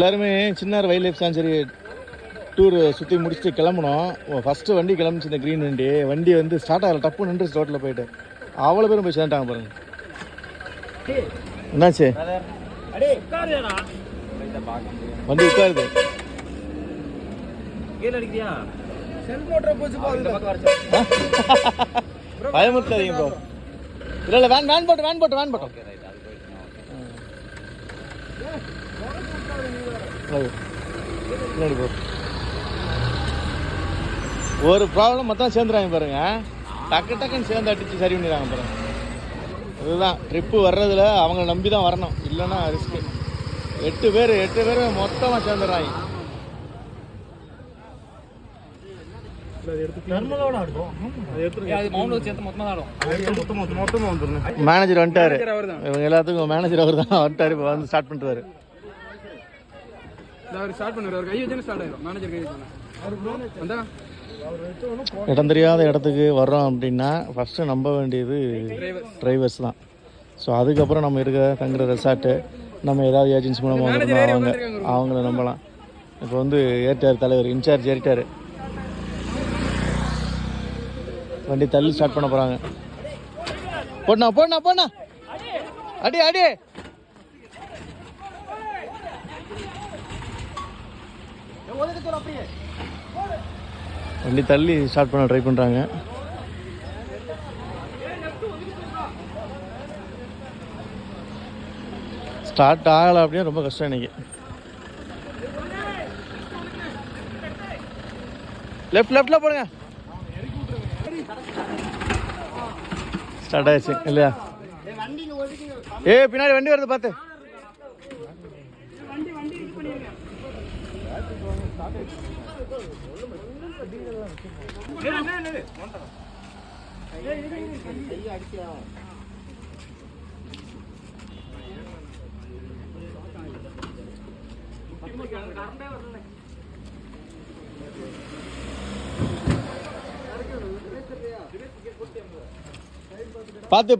எல்லாருமே Chinnar wild life sanctuary tour சுற்றி முடிச்சுட்டு கிளம்பணும். ஃபஸ்ட்டு வண்டி கிளம்பிச்சு, இந்த க்ரீன் வண்டி வந்து ஸ்டார்ட் ஆகல, டப்பு நின்று ரோட்டில் போயிட்டு அவ்வளோ பேரும் போய் சேர்ந்துட்டாங்க பாருங்க. என்னாச்சு? வண்டி உட்காருது. பயமுறுத்தாதீங்க ப்ரோ. இல்லை இல்லை, வேன் போட்டோம். ஒரு ப்ராப்ளம் மொத்தம் சேர்ந்துறாங்க பாருங்க. டக்குன்னு சேர்ந்து அடிச்சு சரி பண்ணிடுறாங்க பாருங்க. அதுதான் ட்ரிப்பு வர்றதுல அவங்கள நம்பி தான் வரணும், இல்லைன்னா ரிஸ்க்கு. 8 பேர் மொத்தமாக சேர்ந்துடுறாங்க. மேனேஜர் வந்துட்டாரு, இவங்க எல்லாத்துக்கும் மேனேஜர் அவர் தான் வந்துட்டாரு. இப்போ வந்து ஸ்டார்ட் பண்ணிட்டுவாரு. இடம் தெரியாத இடத்துக்கு வர்றோம் அப்படின்னா ஃபஸ்ட்டு நம்ப வேண்டியது டிரைவர்ஸ் தான். ஸோ அதுக்கப்புறம் நம்ம இருக்கிற தங்குற ரெசார்ட்டு, நம்ம ஏதாவது ஏஜென்சி மூலமாக வந்துருந்தோம் அவங்கள நம்பலாம். இப்போ வந்து ஏறிட்டார் தலைவர், இன்சார்ஜ் ஏறிட்டார். வண்டி தள்ளி ஸ்டார்ட் பண்ண போகிறாங்க. போடணா அடி வண்டி தள்ளி ஸ்டார்ட் பண்ண ட்ரை பண்ணுறாங்க. ஸ்டார்ட் ஆகலை அப்படின்னா ரொம்ப கஷ்டம் இன்னைக்கு. லெஃப்டில் போடுங்க. ஸ்டார்ட் ஆயிடுச்சு இல்லையா? பின்னாடி வண்டி வருது பார்த்து.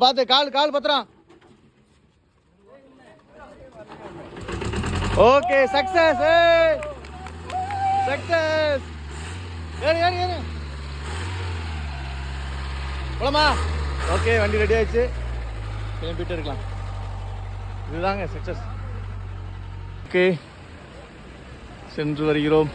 பார்த்து கால் பத்திரம். Okay, success. ஏறு போலாமா? ஓகே, வண்டி ரெடி ஆயிடுச்சு, கிளம்பிட்டு இருக்கலாம். இதுதாங்க சக்சஸ். ஓகே, சென்று வருகிறோம்.